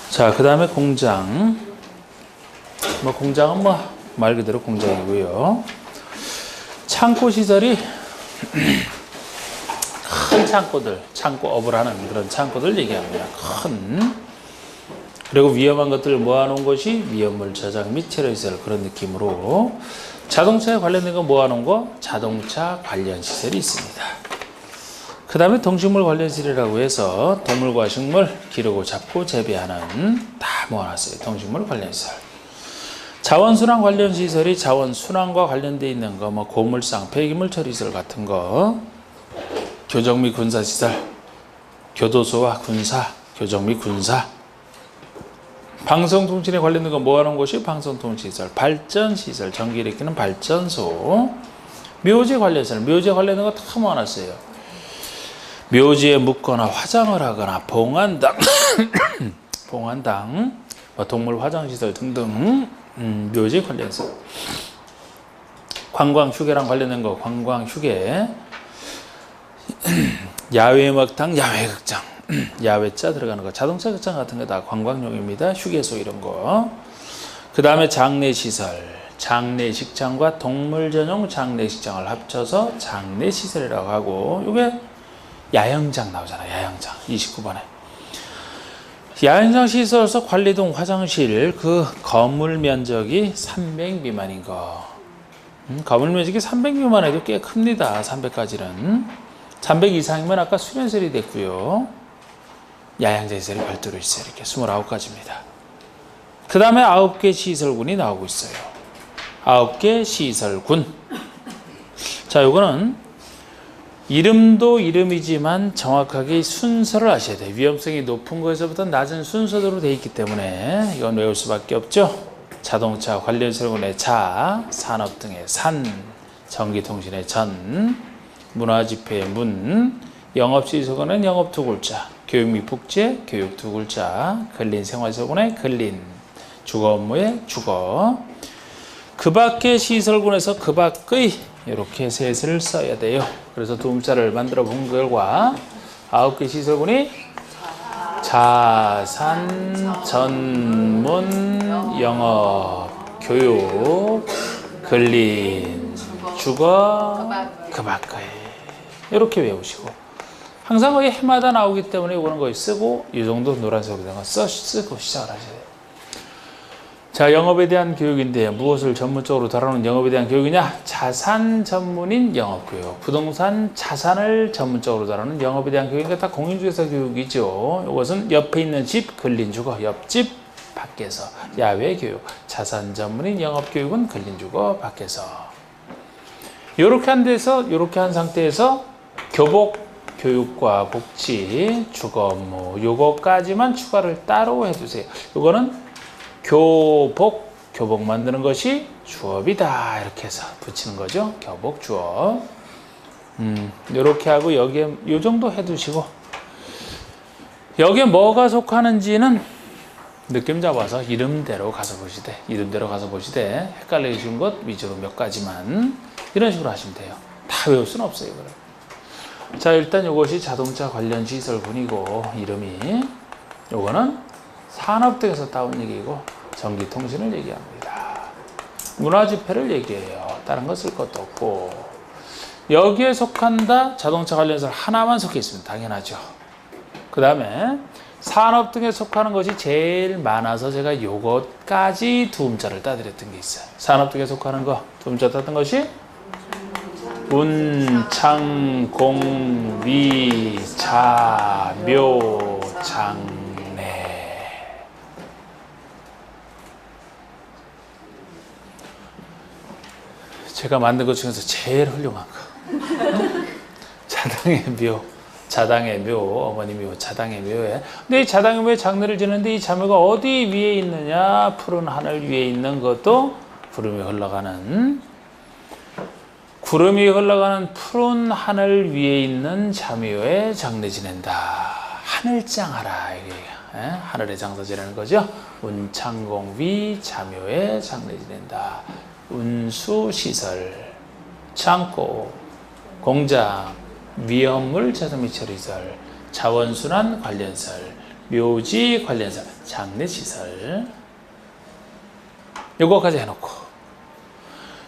자, 그 다음에 공장. 공장은 말 그대로 공장이고요. 창고 시설이 큰 창고들, 창고업을 하는 그런 창고들 얘기합니다. 큰. 그리고 위험한 것들을 모아놓은 것이 위험물 저장 및 체류 시설, 그런 느낌으로. 자동차에 관련된 거 모아놓은 거 자동차 관련 시설이 있습니다. 그 다음에 동식물 관련 시설이라고 해서 동물과 식물 기르고 잡고 재배하는 다 모아놨어요. 동식물 관련 시설. 자원순환 관련 시설이 자원순환과 관련되어 있는 거, 고물상, 폐기물 처리시설 같은 거, 교정 및 군사시설, 교도소와 군사, 교정 및 군사, 방송통신에 관련된 거 모아놓은 곳이 방송통신시설, 발전시설, 전기 일으키는 발전소, 묘지 관련 시설, 묘지에 관련된 거 다 모아놨어요. 묘지에 묻거나 화장을 하거나 봉안당, 봉안당, 동물 화장시설 등등, 묘지 관련해서. 관광 휴게랑 관련된 거, 관광 휴게. 야외 음악당, 야외 극장, 야외자 들어가는 거, 자동차 극장 같은 거 다 관광용입니다. 휴게소 이런 거. 그 다음에 장례시설, 장례식장과 동물 전용 장례식장을 합쳐서 장례시설이라고 하고, 이게 야영장 나오잖아요. 야영장 29번에. 야영장 시설에서 관리동 화장실, 그 건물 면적이 300 미만인 거. 건물 면적이 300 미만해도 꽤 큽니다. 300까지는. 300 이상이면 아까 수련설이 됐고요. 야영장 시설이 별도로 있어요. 이렇게 29가지입니다. 그 다음에 9개 시설군이 나오고 있어요. 9개 시설군. 자, 요거는 이름도 이름이지만 정확하게 순서를 아셔야 돼요. 위험성이 높은 것에서부터 낮은 순서대로 되어 있기 때문에 이건 외울 수밖에 없죠. 자동차 관련 시설군의 자, 산업 등의 산, 전기통신의 전, 문화집회의 문, 영업시설군의 영업 두 글자, 교육 및 복제, 교육 두 글자, 근린생활시설군의 근린, 주거 업무의 주거. 그 밖의 시설군에서 그 밖의 이렇게 셋을 써야 돼요. 그래서 두음자를 만들어 본 결과 9개 시설군이 자산, 전문, 영업, 교육, 근린, 주거, 그 밖의 이렇게 외우시고, 항상 거의 해마다 나오기 때문에 이거는 거의 쓰고, 이 정도 노란색으로 된 거 쓰고 시작을 하셔야 돼요. 자, 영업에 대한 교육인데 무엇을 전문적으로 다루는 영업에 대한 교육이냐? 자산 전문인 영업교육, 부동산 자산을 전문적으로 다루는 영업에 대한 교육이니까 다 공인중개사 교육이죠. 이것은 옆에 있는 집, 근린주거, 옆집, 밖에서. 야외 교육, 자산 전문인 영업교육은 근린주거, 밖에서. 이렇게 한 데서, 이렇게 한 상태에서 교복, 교육과 복지, 주거 업무, 요거까지만 추가를 따로 해두세요. 요거는 교복 만드는 것이 주업이다. 이렇게 해서 붙이는 거죠. 교복, 주업. 이렇게 하고 여기에 요 정도 해두시고, 여기에 뭐가 속하는지는 느낌 잡아서 이름대로 가서 보시되, 헷갈리신 것 위주로 몇 가지만 이런 식으로 하시면 돼요. 다 외울 수는 없어요. 그래. 자, 일단 이것이 자동차 관련 시설군이고, 이름이 요거는 산업 등에서 따온 얘기고, 전기통신을 얘기합니다. 문화집회를 얘기해요. 다른 거 쓸 것도 없고. 여기에 속한다, 자동차 관련해서 하나만 속해 있습니다. 당연하죠. 그 다음에 산업 등에 속하는 것이 제일 많아서 제가 요것까지 두음자를 따드렸던 게 있어요. 산업 등에 속하는 거, 두음자 따던 것이 운, 창, 공, 위, 자, 묘, 장, 제가 만든 것 중에서 제일 훌륭한 거. 자당의 묘, 어머니 묘, 자당의 묘에. 근데 이 자당의 묘에 장례를 지는데 이 자묘가 어디 위에 있느냐? 푸른 하늘 위에 있는 것도 구름이 흘러가는 푸른 하늘 위에 있는 자묘에 장례 지낸다. 하늘장하라. 이게 하늘에 장사 지내는 거죠. 운창공위 자묘에 장례 지낸다. 운수시설, 창고, 공장, 위험물 저장 및 처리시설, 자원순환 관련시설, 묘지 관련사, 장례시설. 요거까지 해놓고.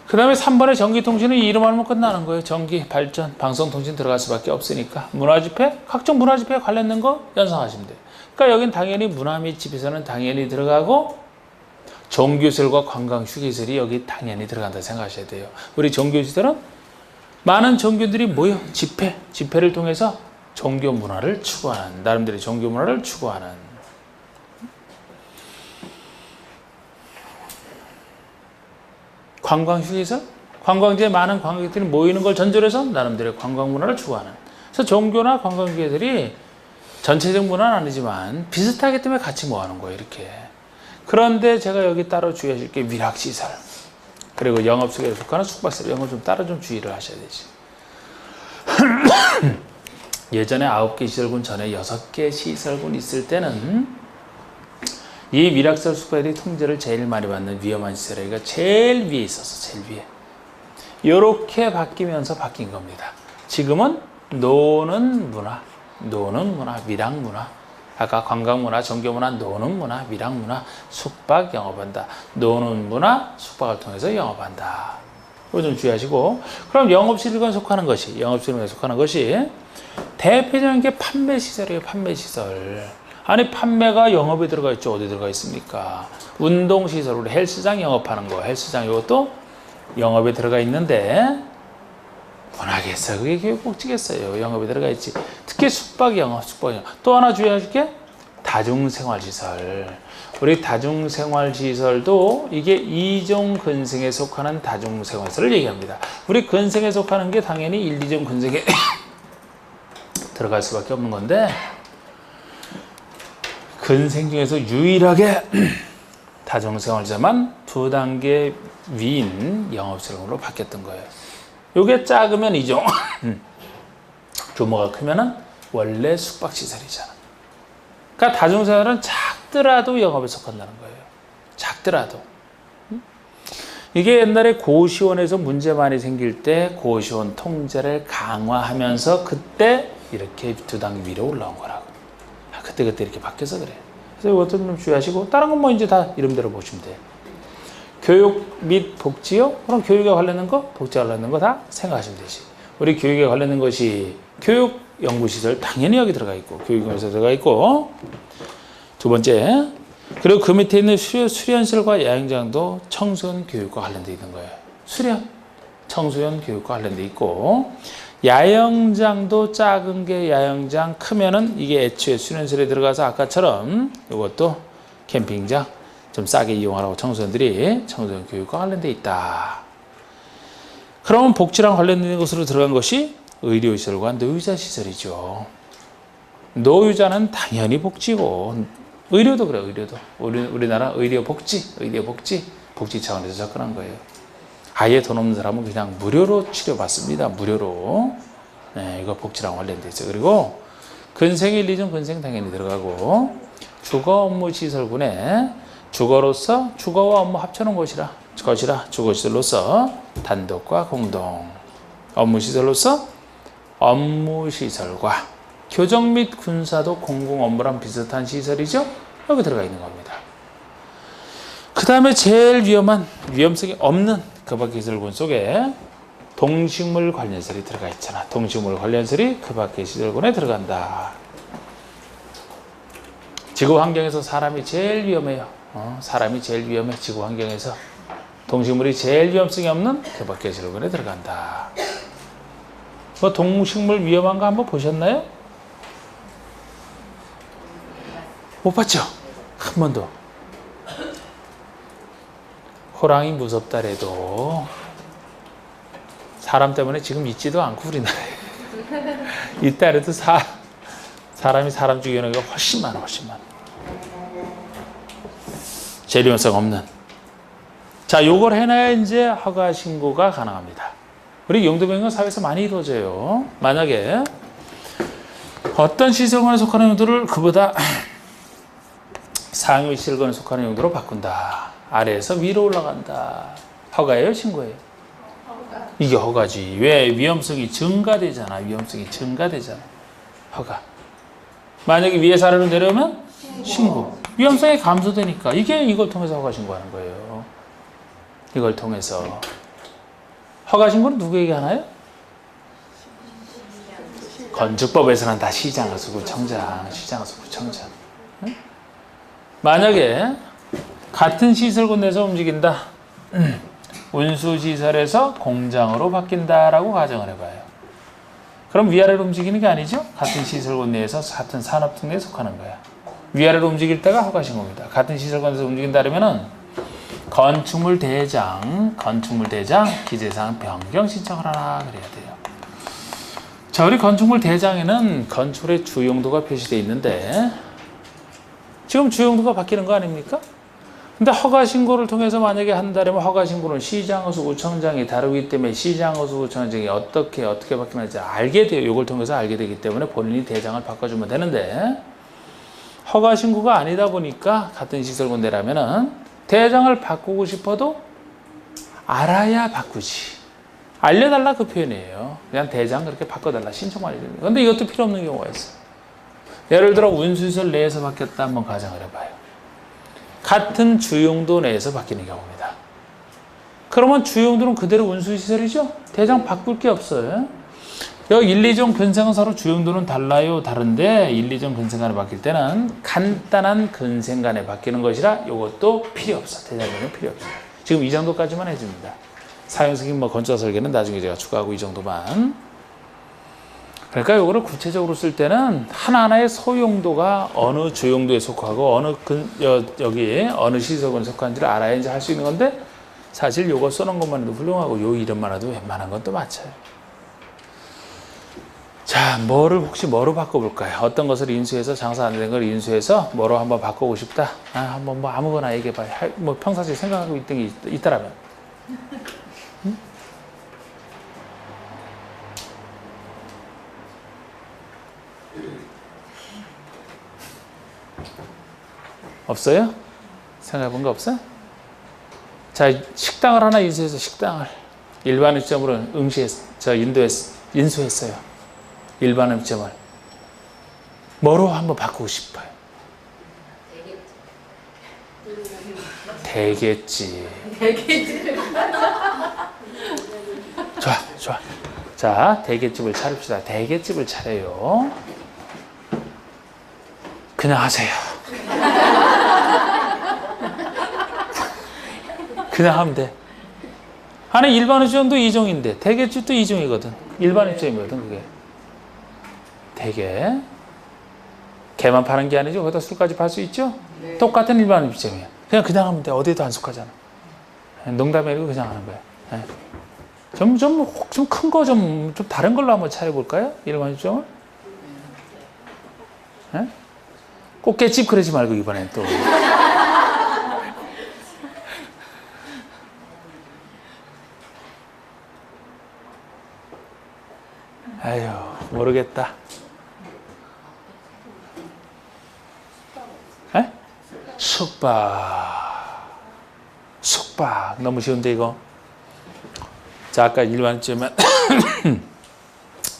그 다음에 3번의 전기통신은 이름 알면 끝나는 거예요. 전기, 발전, 방송통신 들어갈 수밖에 없으니까. 문화집회, 각종 문화집회에 관련된 거 연상하시면 돼요. 그러니까 여긴 당연히 문화 및 집에서는 당연히 들어가고 종교시설과 관광휴게시설이 여기 당연히 들어간다 생각하셔야 돼요. 우리 종교시설은 많은 종교들이 모여 집회를 통해서 종교 문화를 추구하는, 나름대로 종교 문화를 추구하는. 관광휴게시설, 관광지에 많은 관광객들이 모이는 걸 전제로 해서 나름대로 관광 문화를 추구하는. 그래서 종교나 관광객들이 전체적 문화는 아니지만 비슷하기 때문에 같이 모아놓은 거예요, 이렇게. 그런데 제가 여기 따로 주의하실 게 위락시설, 그리고 영업시설에 속하는 숙박시설, 이런 거 좀 따로 좀 주의를 하셔야 되지. 예전에 9개 시설군 전에 6개 시설군 있을 때는 이 위락시설 숙박들이 통제를 제일 많이 받는 위험한 시설이가 제일 위에 있었어, 제일 위에. 이렇게 바뀌면서 바뀐 겁니다. 지금은 노는 문화, 위락 문화, 아까 관광 문화, 종교 문화, 노는 문화, 위락 문화, 숙박 영업한다. 노는 문화, 숙박을 통해서 영업한다. 이거 좀 주의하시고. 그럼 영업시설에 속하는 것이 대표적인 게 판매시설이에요. 판매시설. 아니, 판매가 영업에 들어가 있죠. 어디 들어가 있습니까? 운동시설, 우리 헬스장 영업하는 거, 헬스장 이것도 영업에 들어가 있는데 워낙겠어요. 그게 교육복지겠어요. 영업에 들어가 있지. 특히 숙박 영업. 또 하나 주의하실 게 다중생활시설. 우리 다중생활시설도 이게 이종 근생에 속하는 다중생활시설을 얘기합니다. 우리 근생에 속하는 게 당연히 1, 2종 근생에 들어갈 수밖에 없는 건데, 근생 중에서 유일하게 다중생활시설만 2단계 위인 영업시설로 바뀌었던 거예요. 요게 작으면 2종, 규모가 크면은 원래 숙박시설이잖아. 그러니까 다중생활은 작더라도 영업에 속한다는 거예요. 작더라도. 이게 옛날에 고시원에서 문제 많이 생길 때 고시원 통제를 강화하면서 그때 이렇게 2단계 위로 올라온 거라고. 그때 이렇게 바뀌어서 그래. 그래서 이것도 좀 주의하시고, 다른 건 뭐 이제 다 이름대로 보시면 돼요. 교육 및 복지요? 그럼 교육에 관련된 거, 복지에 관련된 거 다 생각하시면 되지. 우리 교육에 관련된 것이 교육 연구시설 당연히 여기 들어가 있고, 교육연구시설 들어가 있고, 두 번째, 그리고 그 밑에 있는 수련시설과 야영장도 청소년 교육과 관련되어 있는 거예요. 수련, 청소년 교육과 관련되어 있고, 야영장도 작은 게 야영장, 크면은 이게 애초에 수련시설에 들어가서 아까처럼 이것도 캠핑장 좀 싸게 이용하라고 청소년들이 청소년 교육과 관련되어 있다. 그러면 복지랑 관련된 것으로 들어간 것이 의료시설과 노유자 시설이죠. 노유자는 당연히 복지고, 의료도 그래요, 의료도. 우리나라 복지 차원에서 접근한 거예요. 아예 돈 없는 사람은 그냥 무료로 치료받습니다. 무료로. 네, 이거 복지랑 관련돼 있어요. 그리고 근생 1, 2종 근생 당연히 들어가고, 주거 업무 시설군에 주거로서 주거와 업무 합쳐놓은 것이라 주거시설로서 단독과 공동, 업무시설로서 업무시설과 교정 및 군사도 공공 업무랑 비슷한 시설이죠. 여기 들어가 있는 겁니다. 그 다음에 제일 위험성이 없는 그 밖의 시설군 속에 동식물 관련시설이 들어가 있잖아. 동식물 관련시설이 그 밖의 시설군에 들어간다. 지구 환경에서 사람이 제일 위험해요. 사람이 제일 위험해. 지구 환경에서 동식물이 제일 위험성이 없는 그 밖의 시설군에 들어간다. 뭐 동식물 위험한 거 한번 보셨나요? 못 봤죠? 한 번도. 호랑이 무섭다래도 사람 때문에 지금 있지도 않고 우리나라에. 있다 해도 사람이 사람 죽이는 게 훨씬 많아. 제일 위험성 없는. 자, 요걸 해놔야 이제 허가 신고가 가능합니다. 우리 용도변경 사회에서 많이 이루어져요. 만약에 어떤 시설관에 속하는 용도를 그보다 상위 시설관에 속하는 용도로 바꾼다. 아래에서 위로 올라간다. 허가예요, 신고예요? 이게 허가지. 왜? 위험성이 증가되잖아. 허가. 만약에 위에서 아래로 내려오면 신고. 위험성이 감소되니까 이게 이걸 통해서 허가 신고하는 거예요. 이걸 통해서 허가 신고는 누구에게 하나요? 건축법에서는 다 시장에서 구청장, 시장에서 구청장. 응? 만약에 같은 시설군 내에서 움직인다. 운수시설에서 공장으로 바뀐다라고 가정을 해봐요. 그럼 위아래로 움직이는 게 아니죠? 같은 시설군 내에서 같은 산업 등에 속하는 거야. 위아래로 움직일 때가 허가 신고입니다. 같은 시설군에서 움직인다 그러면은 건축물 대장 기재사항 변경 신청을 하나 그래야 돼요. 자, 우리 건축물 대장에는 건축물의 주용도가 표시되어 있는데 지금 주용도가 바뀌는 거 아닙니까? 근데 허가 신고를 통해서 만약에 한다면 허가 신고는 시장허수 구청장이 다루기 때문에 시장허수 구청장이 어떻게 바뀌는지 알게 돼요. 이걸 통해서 알게 되기 때문에 본인이 대장을 바꿔주면 되는데 허가 신고가 아니다 보니까 같은 시설군 내라면은 대장을 바꾸고 싶어도 알아야 바꾸지. 알려달라 그 표현이에요. 그냥 대장 그렇게 바꿔달라 신청만 해야 됩니다. 근데 이것도 필요 없는 경우가 있어요. 예를 들어 운수시설 내에서 바뀌었다 한번 가정을 해봐요. 같은 주용도 내에서 바뀌는 경우입니다. 그러면 주용도는 그대로 운수시설이죠? 대장 바꿀 게 없어요. 여기 1, 2종 근생사로 주용도는 달라요. 다른데 1, 2종 근생간에 바뀔 때는 간단한 근생간에 바뀌는 것이라 이것도 필요 없어. 대장은 필요 없어요. 지금 이 정도까지만 해줍니다. 사용승인 건축 설계는 나중에 제가 추가하고 이 정도만. 그러니까 이거를 구체적으로 쓸 때는 하나하나의 소용도가 어느 주용도에 속하고 여기 어느 시설군에 속한지를 알아야 이제 할 수 있는 건데 사실 요거 써놓은 것만 해도 훌륭하고 요 이름만 해도 웬만한 건 또 맞춰요. 자, 혹시 뭐로 바꿔볼까요? 어떤 것을 인수해서 장사 안 되는 걸 인수해서 뭐로 한번 바꾸고 싶다. 한번 아무거나 얘기해봐요. 평상시에 생각하고 있던 게 있다라면. 응? 없어요? 생각해본 거 없어요? 자, 식당을 하나 인수해서 식당을 일반 입점으로 인수했어요. 일반 입점을 뭐로 한번 바꾸고 싶어요? 되겠지. 좋아. 자, 대게집을 차립시다. 대게집을 차려요. 그냥 하세요. 그냥 하면 돼. 아니, 일반 입점도 2종인데 대게집도 2종이거든. 일반 입점이거든, 그게. 대게. 개만 파는 게 아니죠. 거기다 술까지 팔 수 있죠? 네. 똑같은 일반 입점이야. 그냥 하면 돼. 어디에도 안 속하잖아. 농담이 아니고 그냥 하는 거야. 네. 좀 큰 거 좀 다른 걸로 한번 차려볼까요? 일반 입점을? 네? 꽃게집 그러지 말고 이번엔 또. 아유, 모르겠다. 에? 숙박. 너무 쉬운데, 이거? 자, 아까 일반점은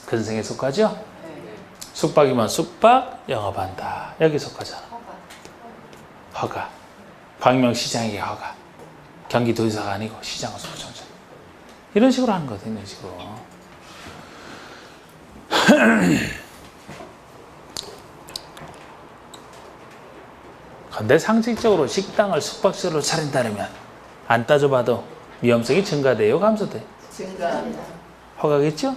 근생에 속하죠? 숙박이면 숙박, 영업한다. 여기 속하잖아. 허가. 광명시장에게 허가. 경기도지사가 아니고 시장은 소정장. 이런 식으로 하는 거거든요, 이런 식으로. 근데 상식적으로 식당을 숙박시설로 차린다면 안 따져봐도 위험성이 증가돼요, 감소돼? 증가합니다. 허가겠죠?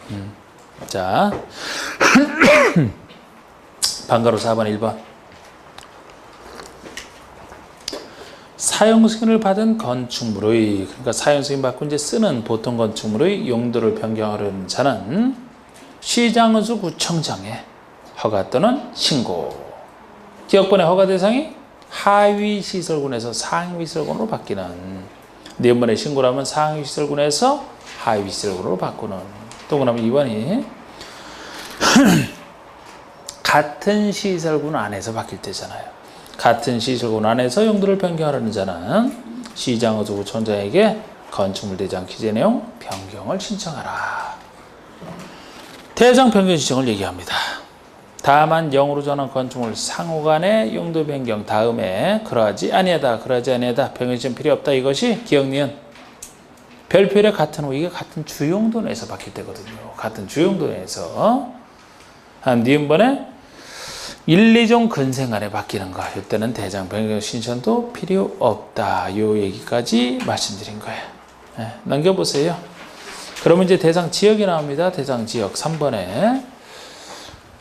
네. 자, 방가로 4번, 1번. 사용 승인을 받은 건축물의, 그러니까 사용 승인 받고 이제 쓰는 보통 건축물의 용도를 변경하려는 자는 시장의수 구청장에 허가 또는 신고. 기업번의 허가 대상이 하위 시설군에서 상위 시설군으로 바뀌는. 네번의 신고를 하면 상위 시설군에서 하위 시설군으로 바꾸는. 동그라미 2번이 같은 시설군 안에서 바뀔 때잖아요. 같은 시설군 안에서 용도를 변경하려는 자는 시장의수 구청장에게 건축물 대장 기재 내용 변경을 신청하라. 대장 변경 신청을 얘기합니다. 다만 영으로 전환 건축물 상호간의 용도 변경 다음에 그러하지 아니하다 변경점 필요 없다. 이것이 기억 니은 별표의 같은 호 이게 같은 주용도 내에서 바뀔 때거든요. 같은 주용도 내에서 한 니은번에 1, 2종 근생 간에 바뀌는 거. 이때는 대장 변경 신청도 필요 없다. 요 얘기까지 말씀드린 거예요. 네, 넘겨보세요. 그러면 이제 대상 지역이 나옵니다. 대상 지역 3번에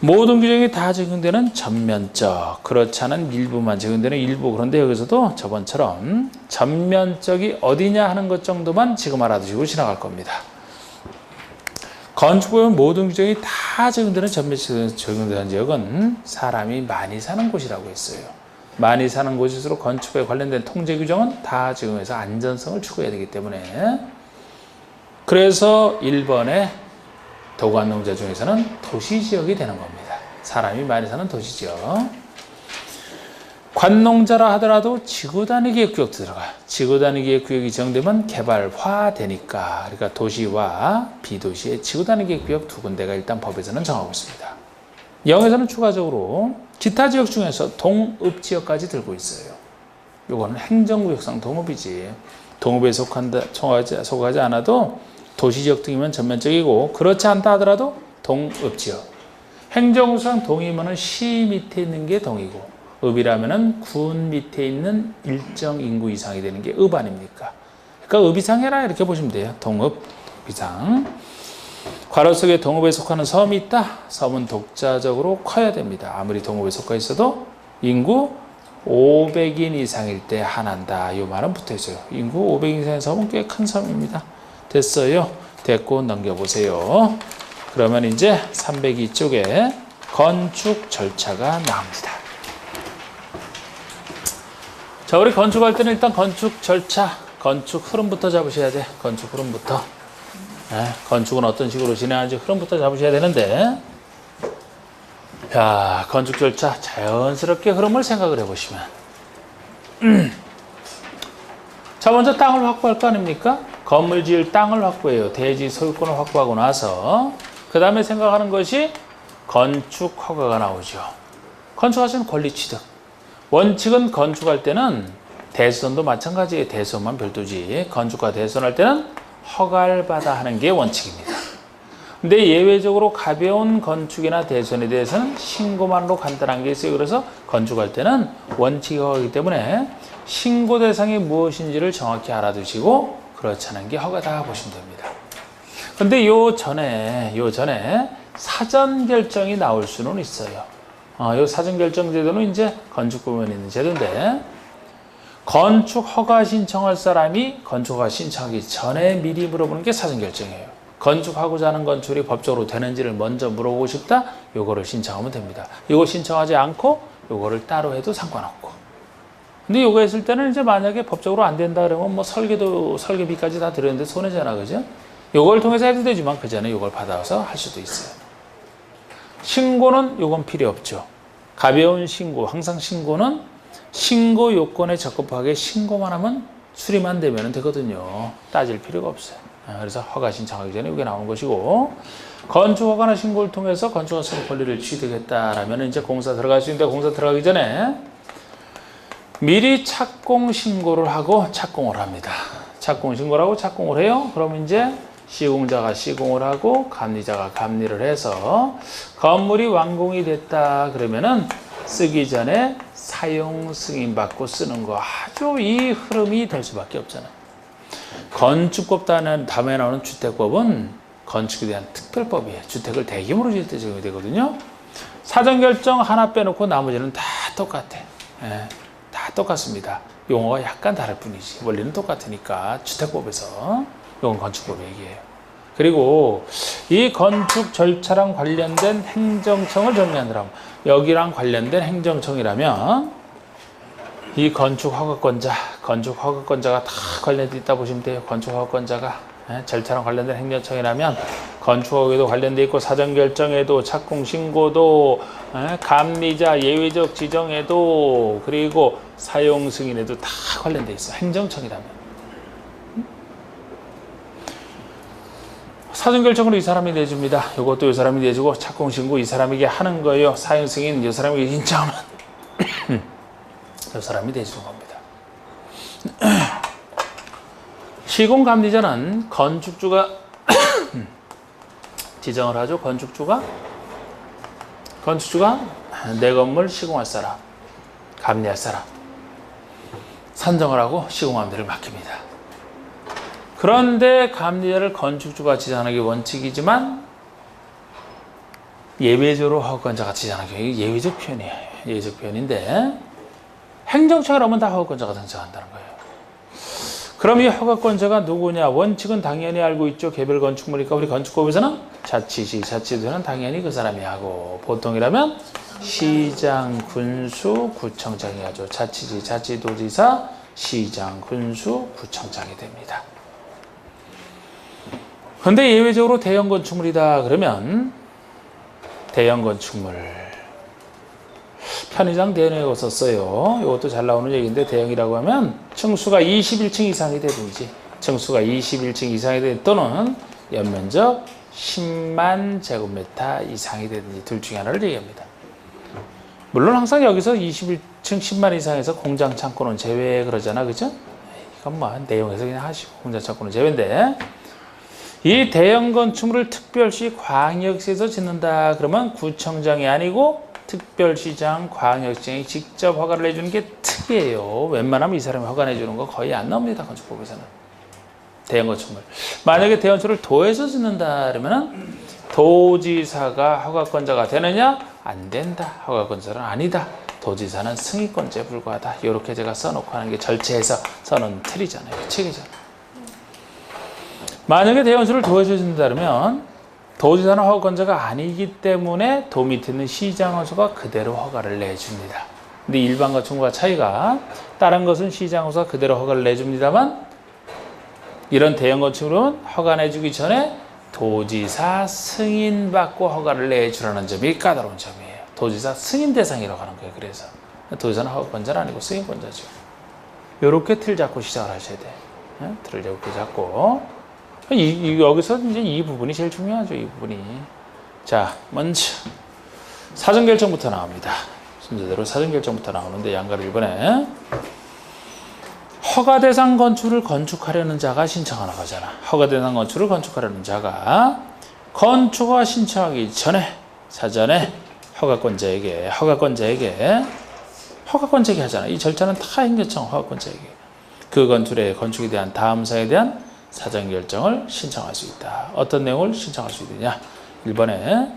모든 규정이 다 적용되는 전면적, 그렇지 않은 일부만 적용되는 일부. 그런데 여기서도 저번처럼 전면적이 어디냐 하는 것 정도만 지금 알아두시고 지나갈 겁니다. 건축법은 모든 규정이 다 적용되는 전면적 적용되는 지역은 사람이 많이 사는 곳이라고 했어요. 많이 사는 곳일수록 건축법에 관련된 통제 규정은 다 적용해서 안전성을 추구해야 되기 때문에 그래서 1번에 도관농자 중에서는 도시지역이 되는 겁니다. 사람이 많이 사는 도시지역. 관농자라 하더라도 지구단위기획 구역도 들어가요. 지구단위기획 구역이 지정되면 개발화되니까. 그러니까 도시와 비도시의 지구단위기획 구역 두 군데가 일단 법에서는 정하고 있습니다. 영에서는 추가적으로 기타 지역 중에서 동읍지역까지 들고 있어요. 이거는 행정구역상 동읍이지. 동읍에 속하지 않아도 도시지역 등이면 전면적이고 그렇지 않다 하더라도 동읍지역. 행정구역상 동이면 시 밑에 있는 게 동이고 읍이라면은 군 밑에 있는 일정 인구 이상이 되는 게 읍 아닙니까? 그러니까 읍 이상해라 이렇게 보시면 돼요. 동읍 이상. 괄호 속에 동읍에 속하는 섬이 있다. 섬은 독자적으로 커야 됩니다. 아무리 동읍에 속해 있어도 인구 500인 이상일 때 하나인다. 이 말은 붙어 있어요. 인구 500인 이상의 섬은 꽤 큰 섬입니다. 됐어요. 됐고 넘겨보세요. 그러면 이제 302쪽에 건축 절차가 나옵니다. 자, 우리 건축할 때는 일단 건축 절차, 건축 흐름부터 잡으셔야 돼. 건축 흐름부터. 네, 건축은 어떤 식으로 진행하는지 흐름부터 잡으셔야 되는데, 자, 건축 절차 자연스럽게 흐름을 생각을 해보시면, 자, 먼저 땅을 확보할 거 아닙니까? 건물 지을 땅을 확보해요. 대지 소유권을 확보하고 나서 그 다음에 생각하는 것이 건축 허가가 나오죠. 건축하시는 권리 취득. 원칙은 건축할 때는 대수선도 마찬가지예요. 대수선만 별도지. 건축과 대수선할 때는 허가를 받아 하는 게 원칙입니다. 근데 예외적으로 가벼운 건축이나 대수선에 대해서는 신고만으로 간단한 게 있어요. 그래서 건축할 때는 원칙이 허가이기 때문에 신고 대상이 무엇인지를 정확히 알아두시고 그렇지 않은 게 허가다 보시면 됩니다. 근데 요 전에 사전 결정이 나올 수는 있어요. 요 사전 결정 제도는 이제 건축법에 있는 제도인데 건축 허가 신청할 사람이 건축 허가 신청하기 전에 미리 물어보는 게 사전 결정이에요. 건축하고자 하는 건축이 법적으로 되는지를 먼저 물어보고 싶다. 요거를 신청하면 됩니다. 요거 신청하지 않고 요거를 따로 해도 상관없고. 근데 요거 했을 때는 이제 만약에 법적으로 안 된다 그러면 뭐 설계비까지 다 들었는데 손해잖아, 그죠? 요걸 통해서 해도 되지만 그 전에 요걸 받아서 할 수도 있어요. 신고는 요건 필요 없죠. 가벼운 신고, 항상 신고는 신고 요건에 적합하게 신고만 하면 수리만 되면 되거든요. 따질 필요가 없어요. 그래서 허가 신청하기 전에 이게 나오는 것이고, 건축 허가나 신고를 통해서 건축허가 권리를 취득했다라면 이제 공사 들어갈 수 있는데 공사 들어가기 전에 미리 착공 신고를 하고 착공을 합니다. 착공 신고를 하고 착공을 해요. 그러면 이제 시공자가 시공을 하고 감리자가 감리를 해서 건물이 완공이 됐다 그러면은 쓰기 전에 사용 승인 받고 쓰는 거 아주 이 흐름이 될 수밖에 없잖아요. 건축법 다음에 나오는 주택법은 건축에 대한 특별법이에요. 주택을 대규모로 지을 때 적용이 되거든요. 사전 결정 하나 빼놓고 나머지는 다 똑같아. 다 똑같습니다. 용어가 약간 다를 뿐이지 원리는 똑같으니까 주택법에서 이건 건축법 얘기예요. 그리고 이 건축 절차랑 관련된 행정청을 정리하느라면 여기랑 관련된 행정청이라면 이 건축 허가권자가 다 관련돼 있다 보시면 돼요. 건축 허가권자가 절차랑 관련된 행정청이라면 건축 허가에도 관련돼 있고 사전 결정에도 착공 신고도 감리자 예외적 지정에도 그리고 사용 승인에도 다 관련돼 있어. 행정청이라면. 사전 결정으로 이 사람이 내줍니다. 이것도 이 사람이 내주고 착공 신고 이 사람에게 하는 거예요. 사용 승인 이 사람에게 신청하면 이 사람이 내주는 겁니다. 시공감리자는 건축주가 지정을 하죠. 건축주가 내 건물 시공할 사람, 감리할 사람 선정을 하고 시공감리를 맡깁니다. 그런데 감리자를 건축주가 지정하는 게 원칙이지만 예외적으로 허가권자가 지정하는 게 예외적 표현이에요. 예외적 표현인데 행정처가 그러면 다 허가권자가 등장한다는 거예요. 그럼 이 허가권자가 누구냐? 원칙은 당연히 알고 있죠. 개별 건축물이니까 우리 건축법에서는 자치시, 자치도는 당연히 그 사람이 하고 보통이라면 시장, 군수, 구청장이 하죠. 자치시, 자치도지사, 시장, 군수, 구청장이 됩니다. 그런데 예외적으로 대형 건축물이다 그러면 대형 건축물 편의장 대형이라고 썼어요. 이것도 잘 나오는 얘기인데 대형이라고 하면 층수가 21층 이상이 되든지 층수가 21층 이상이 되든지 또는 연면적 10만 제곱미터 이상이 되든지 둘 중에 하나를 얘기합니다. 물론 항상 여기서 21층 10만 이상에서 공장 창고는 제외 그러잖아. 그죠? 이건 뭐 내용에서 그냥 하시고 공장 창고는 제외인데 이 대형 건축물을 특별시 광역시에서 짓는다 그러면 구청장이 아니고 특별시장, 광역시장이 직접 허가를 내주는 게 특이해요. 웬만하면 이 사람이 허가 내주는 거 거의 안 나옵니다. 건축법에서는. 대형 건축물. 만약에 대형 건축물을 도에서 짓는다 그러면 도지사가 허가권자가 되느냐? 안 된다. 허가권자는 아니다. 도지사는 승인권자에 불과하다. 이렇게 제가 써놓고 하는 게 절차에서 써놓은 틀이잖아요. 책이잖아요. 만약에 대형 건축물을 도에서 짓는다 그러면 도지사는 허가권자가 아니기 때문에 도 밑에 있는 시장허수가 그대로 허가를 내줍니다. 근데 일반 건축물과 차이가 다른 것은 시장허수가 그대로 허가를 내줍니다만 이런 대형 건축물은 허가 내주기 전에 도지사 승인받고 허가를 내주라는 점이 까다로운 점이에요. 도지사 승인 대상이라고 하는 거예요. 그래서 도지사는 허가권자는 아니고 승인권자죠. 이렇게 틀 잡고 시작을 하셔야 돼. 틀을 이렇게 잡고 여기서 이제 이 부분이 제일 중요하죠. 이 부분이. 자, 먼저 사전 결정부터 나옵니다. 순서대로 사전 결정부터 나오는데 양가를 1번에 허가 대상 건축을 건축하려는 자가 신청하는 거잖아. 허가 대상 건축을 건축하려는 자가 건축허가 신청하기 전에 사전에 허가권자에게 하잖아. 이 절차는 다 행정청 허가권자에게 그 건축에 대한 다음 사항에 대한 사전 결정을 신청할 수 있다. 어떤 내용을 신청할 수 있느냐? 1번에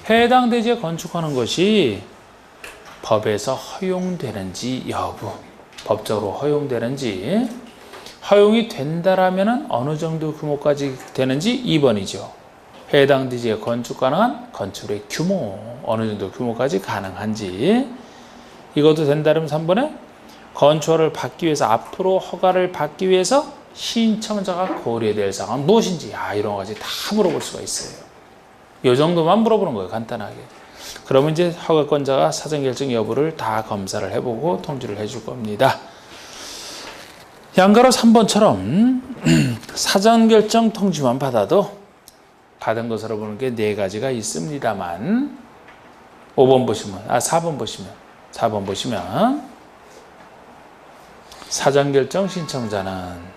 해당 대지에 건축하는 것이 법에서 허용되는지 여부, 법적으로 허용되는지, 허용이 된다라면 어느 정도 규모까지 되는지 2번이죠. 해당 대지에 건축 가능한 건축의 규모, 어느 정도 규모까지 가능한지 이것도 된다면 3번에 건축허를 받기 위해서 앞으로 허가를 받기 위해서 신청자가 고려해야 될 사항은 무엇인지 이런 것까지 다 물어볼 수가 있어요. 이 정도만 물어보는 거예요. 간단하게. 그러면 이제 허가권자가 사전결정 여부를 다 검사를 해보고 통지를 해줄 겁니다. 양가로 3번처럼 사전결정 통지만 받아도 받은 것으로 보는 게 4가지가 있습니다만 4번 보시면 사전결정 신청자는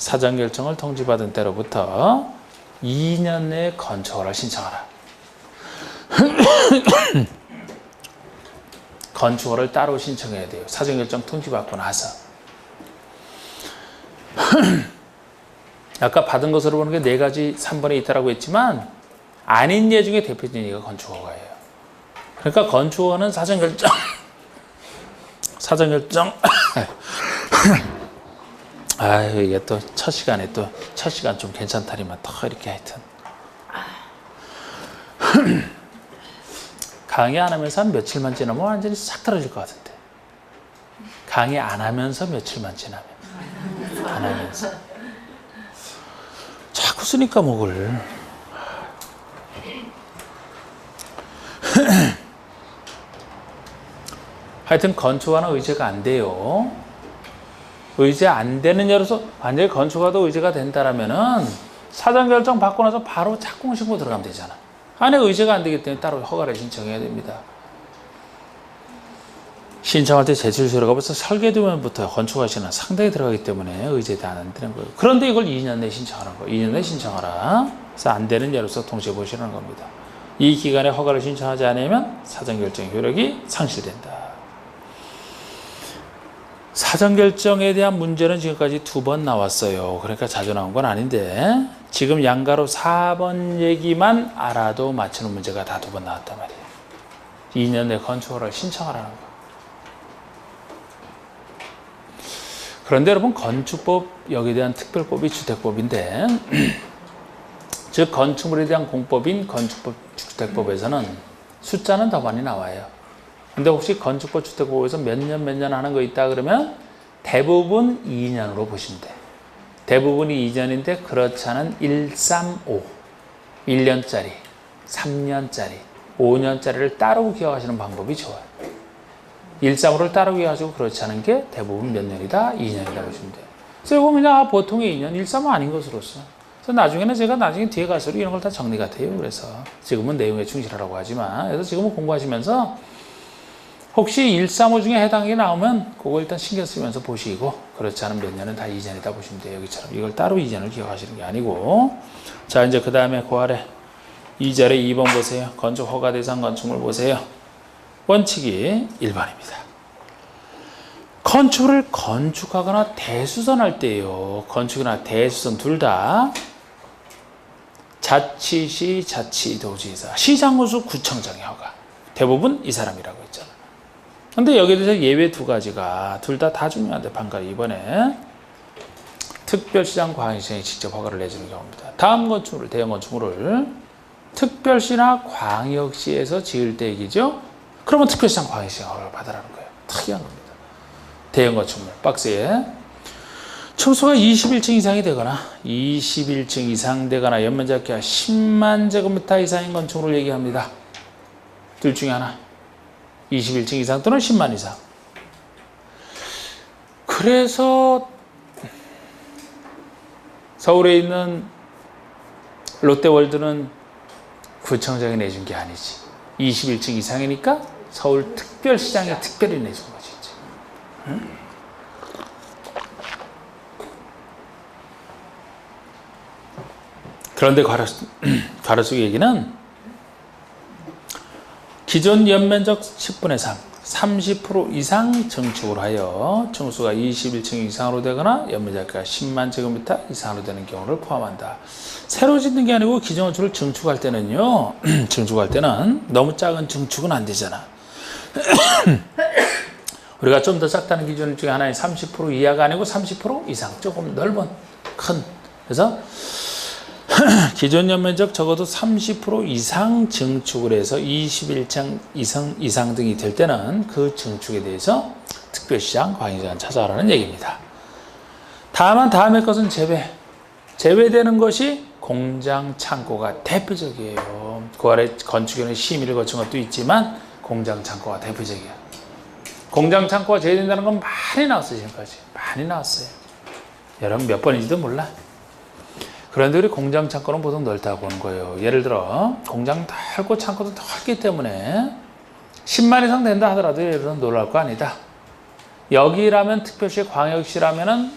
사전결정을 통지받은 때로부터 2년 내에 건축허가를 신청하라. 건축허가를 따로 신청해야 돼요. 사전결정 통지받고 나서. 아까 받은 것으로 보는 게 4가지 3번에 있다라고 했지만 아닌 예 중에 대표적인 예가 건축허가예요. 그러니까 건축허가는 사전결정 이게 또 첫 시간 좀 괜찮다니만 더 이렇게 하여튼 강의 안 하면서 한 며칠만 지나면 완전히 싹 떨어질 것 같은데 강의 안 하면서 며칠만 지나면 안 하면서 자꾸 쓰니까 목을 하여튼 건축허가는 의제가 안 돼요. 의제 안 되는 예로서 만약에 건축허가도 의제가 된다라면은 사전결정 받고 나서 바로 착공신고 들어가면 되잖아. 안에 의제가 안 되기 때문에 따로 허가를 신청해야 됩니다. 신청할 때 제출서류가 벌써 설계도면부터 건축하시는 상당히 들어가기 때문에 의제도 안 되는 거예요. 그런데 이걸 2년 내에 신청하는 거예요. 2년 내에 신청하라. 그래서 안 되는 예로서 동시에 보시는 겁니다. 이 기간에 허가를 신청하지 않으면 사전결정 효력이 상실된다. 사전결정에 대한 문제는 지금까지 2번 나왔어요. 그러니까 자주 나온 건 아닌데 지금 양가로 4번 얘기만 알아도 맞추는 문제가 다 2번 나왔단 말이에요. 2년 내 건축허가를 신청하라는 거. 그런데 여러분 건축법 여기에 대한 특별법이 주택법인데 즉 건축물에 대한 공법인 건축법 주택법에서는 숫자는 더 많이 나와요. 근데 혹시 건축법 주택법에서 몇 년 하는 거 있다 그러면 대부분 2년으로 보시면 돼요. 대부분이 2년인데 그렇지 않은 1, 3, 5 1년짜리, 3년짜리, 5년짜리를 따로 기억하시는 방법이 좋아요. 1, 3, 5를 따로 기억하시고 그렇지 않은 게 대부분 몇 년이다? 2년이다 보시면 돼요. 그래서 이거 그냥 보통의 2년, 1, 3은 아닌 것으로서 그래서 나중에는 제가 나중에 뒤에 갈수록 이런 걸 다 정리가 돼요. 그래서 지금은 내용에 충실하라고 하지만 그래서 지금은 공부하시면서 혹시 1, 3, 5 중에 해당이 나오면 그거 일단 신경 쓰면서 보시고 그렇지 않은 몇 년은 다 2년이다 보시면 돼요. 여기처럼 이걸 따로 2년을 기억하시는 게 아니고 자 이제 그 다음에 그 아래 2절에 2번 보세요. 건축 허가 대상 건축물 보세요. 원칙이 1번입니다. 건축을 건축하거나 대수선할 때요. 건축이나 대수선 둘 다 자치시, 자치도지사, 시장구수, 구청장의 허가. 대부분 이 사람이라고 했잖아. 근데 여기에 대해서 예외 2가지가 둘 다 중요한데 방금 이번에 특별시장, 광역시장이 직접 허가를 내주는 경우입니다. 다음 건축물을, 대형 건축물을 특별시나 광역시에서 지을 때 얘기죠. 그러면 특별시장, 광역시장 허가를 받으라는 거예요. 특이한 겁니다. 대형 건축물 박스에 층수가 21층 이상이 되거나 21층 이상 되거나 연면적기가 10만 제곱미터 이상인 건축물을 얘기합니다. 둘 중에 하나 21층 이상 또는 10만 이상. 그래서 서울에 있는 롯데월드는 구청장이 내준 게 아니지. 21층 이상이니까 서울특별시장이 특별히 내준 거지. 응? 그런데 가로수 얘기는 기존 연면적 10분의 3, 30% 이상 증축을 하여 층수가 21층 이상으로 되거나 연면적가 10만 제곱미터 이상으로 되는 경우를 포함한다. 새로 짓는 게 아니고 기존 건축을 증축할 때는요. 증축할 때는 너무 작은 증축은 안 되잖아. 우리가 좀 더 작다는 기준 중에 하나인 30% 이하가 아니고 30% 이상, 조금 넓은, 큰. 그래서 기존 연면적 적어도 30% 이상 증축을 해서 21층 이상 등이 될 때는 그 증축에 대해서 특별시장, 광역시장 찾아가라는 얘기입니다. 다만 다음의 것은 제외되는 것이 공장, 창고가 대표적이에요. 그 아래 건축위원회 심의를 거친 것도 있지만 공장, 창고가 대표적이에요. 공장, 창고가 제외된다는 건 많이 나왔어요. 지금까지 많이 나왔어요. 여러분 몇 번인지도 몰라. 그런데 우리 공장, 창고는 보통 넓다고 보는 거예요. 예를 들어 공장 넓고 창고도 넓기 때문에 10만 이상 된다 하더라도 예를 들어 놀랄 거 아니다. 여기라면 특별시, 광역시라면은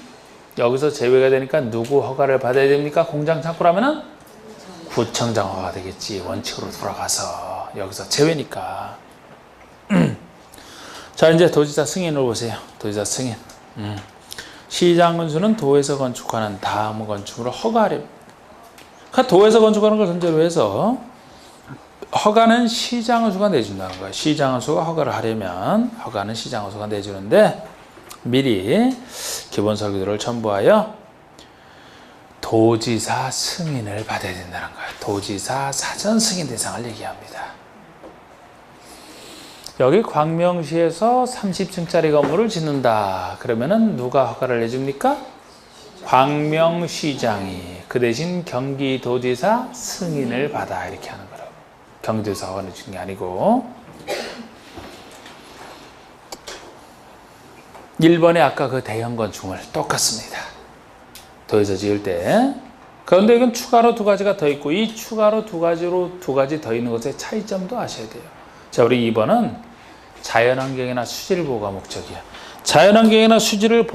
여기서 제외가 되니까 누구 허가를 받아야 됩니까? 공장, 창고라면은 구청장 허가가 되겠지. 원칙으로 돌아가서 여기서 제외니까. 자 이제 도지사 승인을 보세요. 도지사 승인. 시장 건수는 도에서 건축하는 다음 건축물을 허가하려. 그러니까 도에서 건축하는 걸 전제로 해서 허가는 시장 건수가 내준다는 거예요. 시장 건수가 허가를 하려면 허가는 시장 건수가 내주는데 미리 기본 설계도를 첨부하여 도지사 승인을 받아야 된다는 거예요. 도지사 사전 승인 대상을 얘기합니다. 여기 광명시에서 30층짜리 건물을 짓는다. 그러면은 누가 허가를 내줍니까? 광명시장이. 그 대신 경기도지사 승인을 받아. 이렇게 하는 거라고. 경기도지사 허가 내주는 게 아니고. 1번에 아까 그 대형 건축물 똑같습니다. 도에서 지을 때 그런데 이건 추가로 두 가지가 더 있고 이 추가로 두 가지 더 있는 것의 차이점도 아셔야 돼요. 자, 우리 2번은 자연환경이나 수질 보호가 목적이야. 자연환경이나 수질을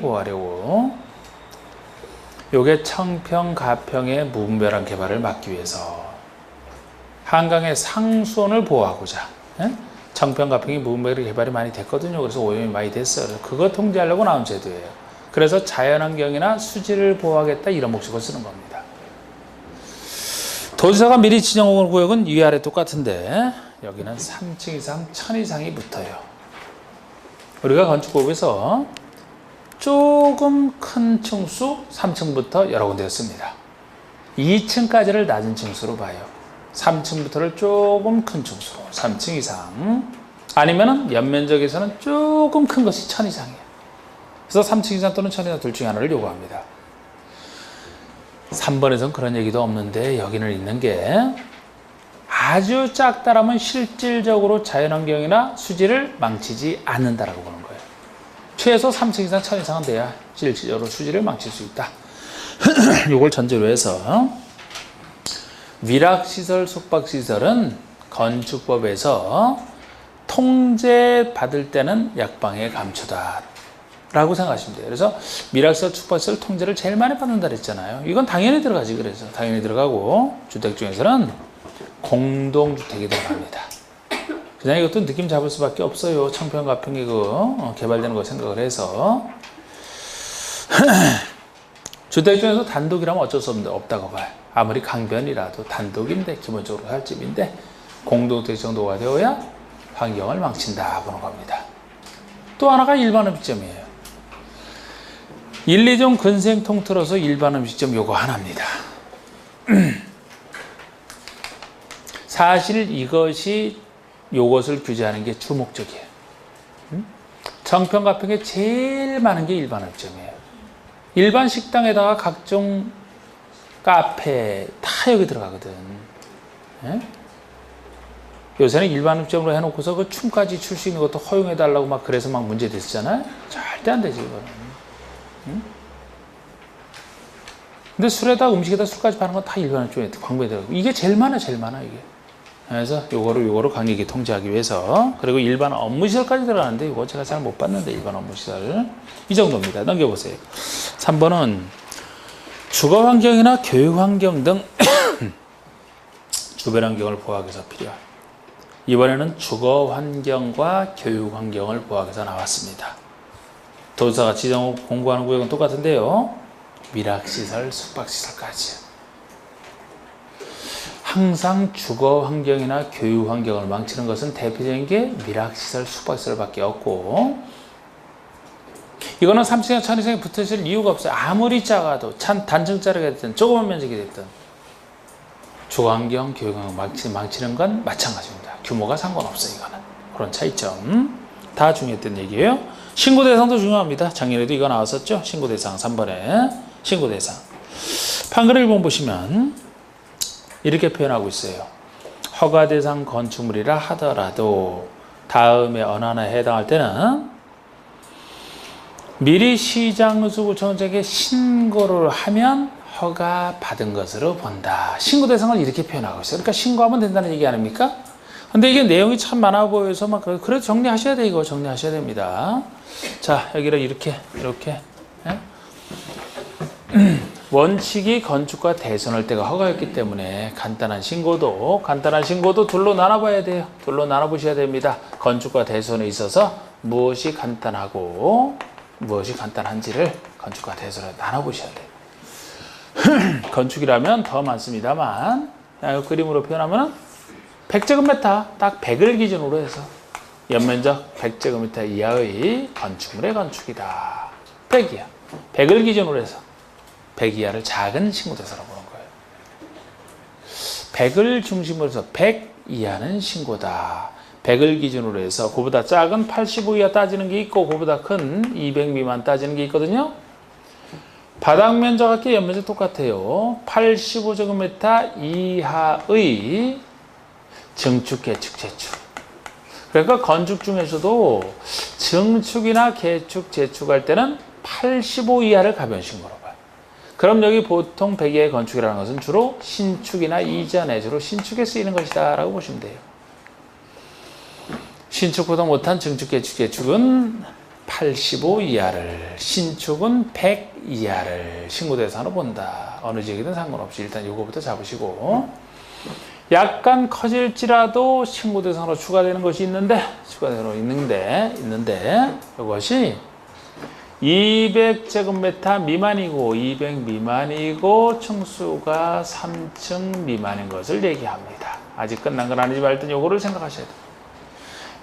보호하려고 요게 청평, 가평의 무분별한 개발을 막기 위해서 한강의 상수원을 보호하고자 청평, 가평이 무분별 개발이 많이 됐거든요. 그래서 오염이 많이 됐어요. 그래서 그거 통제하려고 나온 제도예요. 그래서 자연환경이나 수질을 보호하겠다 이런 목적을 쓰는 겁니다. 도지사가 미리 지정한 구역은 위아래 똑같은데 여기는 3층 이상 1000 이상이 붙어요. 우리가 건축법에서 조금 큰 층수 3층부터 여러 군데 씁니다. 2층까지를 낮은 층수로 봐요. 3층부터를 조금 큰 층수로 3층 이상 아니면은 연면적에서는 조금 큰 것이 1000 이상이에요. 그래서 3층 이상 또는 1000 이상 둘 중에 하나를 요구합니다. 3번에서는 그런 얘기도 없는데 여기는 있는 게 아주 작다라면 실질적으로 자연환경이나 수질을 망치지 않는다라고 보는 거예요. 최소 3층 이상 1000 이상은 돼야 실질적으로 수질을 망칠 수 있다. 이걸 전제로 해서 위락시설, 숙박시설은 건축법에서 통제받을 때는 약방의 감초다 라고 생각하시면 돼요. 그래서 위락시설, 숙박시설 통제를 제일 많이 받는다 그랬잖아요. 이건 당연히 들어가지. 그래서 당연히 들어가고 주택 중에서는 공동주택이 들어갑니다. 그냥 이것도 느낌 잡을 수밖에 없어요. 청평, 가평이 개발되는 거 생각을 해서 주택 중에서 단독이라면 어쩔 수 없다고 봐요. 아무리 강변이라도 단독인데 기본적으로 살집인데 공동주택 정도가 되어야 환경을 망친다 보는 겁니다. 또 하나가 일반 음식점이에요. 1, 2종 근생 통틀어서 일반 음식점 요거 하나입니다. 사실 이것이 요것을 규제하는 게 주목적이에요. 청평, 가평에 제일 많은 게 일반 음식점이에요. 일반 식당에다가 각종 카페 다 여기 들어가거든. 예? 요새는 일반 음식점으로 해놓고서 그 춤까지 출 수 있는 것도 허용해달라고 막 그래서 막 문제 됐었잖아요. 절대 안 되지, 이거는. 근데 술에다 음식에다 술까지 파는 건 다 일반 음식점에 광고에 들어가고 이게 제일 많아, 이게. 그래서 요거를 강력히 통제하기 위해서 그리고 일반 업무시설까지 들어가는데 이거 제가 잘 못 봤는데 일반 업무시설 이 정도입니다. 넘겨보세요. 3번은 주거환경이나 교육환경 등 주변 환경을 보호하기 위해서 필요한 이번에는 주거환경과 교육환경을 보호하기 위해서 나왔습니다. 도지사가 지정 공부하는 구역은 똑같은데요. 위락시설, 숙박시설까지 항상 주거환경이나 교육환경을 망치는 것은 대표적인 게 위락시설, 숙박시설밖에 없고 이거는 3층이나 1000 이상에 붙어있을 이유가 없어요. 아무리 작아도 단층짜리가 됐든 조그만 면적이 됐든 주거환경, 교육환경 망치는 건 마찬가지입니다. 규모가 상관없어요. 이거는 그런 차이점 다 중요했던 얘기예요. 신고 대상도 중요합니다. 작년에도 이거 나왔었죠. 신고 대상 3번에 신고 대상 판결 1번 보시면 이렇게 표현하고 있어요. 허가 대상 건축물이라 하더라도 다음에 어느 하나에 해당할 때는 미리 시장수구청장에게 신고를 하면 허가 받은 것으로 본다. 신고 대상을 이렇게 표현하고 있어요. 그러니까 신고하면 된다는 얘기 아닙니까? 근데 이게 내용이 참 많아 보여서 막 그래도 정리하셔야 돼. 이거 정리하셔야 됩니다. 자, 여기를 이렇게 예? 원칙이 건축과 대선할 때가 허가였기 때문에 간단한 신고도 둘로 나눠봐야 돼요. 둘로 나눠보셔야 됩니다. 건축과 대선에 있어서 무엇이 간단하고 무엇이 간단한지를 건축과 대선에 나눠보셔야 돼요. 건축이라면 더 많습니다만 그림으로 표현하면 100제곱미터 딱 100을 기준으로 해서 연면적 100제곱미터 이하의 건축물의 건축이다. 100이야. 100을 기준으로 해서 100 이하를 작은 신고대사라고 보는 거예요. 100을 중심으로 해서 100 이하는 신고다. 100을 기준으로 해서 그보다 작은 85 이하 따지는 게 있고 그보다 큰 200 미만 따지는 게 있거든요. 바닥 면적과 연면적 똑같아요. 85제곱미터 이하의 증축, 개축, 재축. 그러니까 건축 중에서도 증축이나 개축, 재축할 때는 85 이하를 가변 신고로 봐요. 그럼 여기 보통 100이하의 건축이라는 것은 주로 신축이나 이전에 주로 신축에 쓰이는 것이다 라고 보시면 돼요. 신축보다 못한 증축, 개축, 재축은 85 이하를, 신축은 100 이하를 신고 대상으로 본다. 어느 지역이든 상관없이 일단 요거부터 잡으시고, 약간 커질지라도 신고 대상으로 추가되는 것이 있는데 이것이 200제곱미터 미만이고 200 미만이고 층수가 3층 미만인 것을 얘기합니다. 아직 끝난 건 아니지만 일단 요거를 생각하셔야 돼요.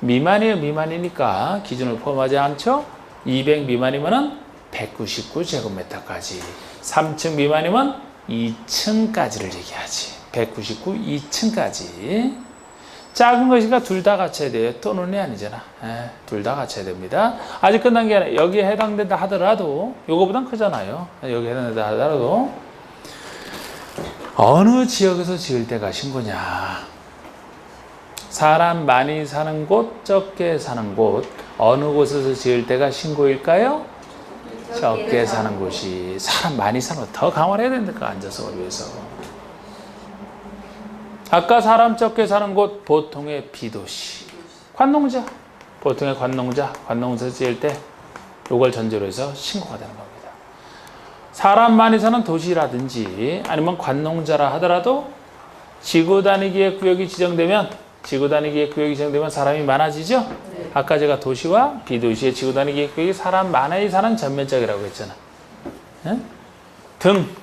미만이에요. 미만이니까 기준을 포함하지 않죠. 200 미만이면 199제곱미터까지, 3층 미만이면 2층까지를 얘기하지. 199, 2층까지. 작은 것이니까 둘 다 갖춰야 돼요. 또는이 아니잖아. 둘 다 갖춰야 됩니다. 아직 끝난 게 아니라 여기에 해당된다 하더라도 요거보단 크잖아요. 여기에 해당된다 하더라도 어느 지역에서 지을 때가 신고냐. 사람 많이 사는 곳, 적게 사는 곳, 어느 곳에서 지을 때가 신고일까요? 적게 사는 곳이. 사람 많이 사는 곳 더 강화를 해야 된다니까, 앉아서 위해서. 아까 사람 적게 사는 곳, 보통의 비도시. 관농자. 보통의 관농자 지을 때 요걸 전제로 해서 신고가 되는 겁니다. 사람 많이 사는 도시라든지 아니면 관농자라 하더라도 지구 단위기의 구역이 지정되면 사람이 많아지죠? 네. 아까 제가 도시와 비도시의 지구 단위기의 구역이 사람 많이 사는 전면적이라고 했잖아. 등.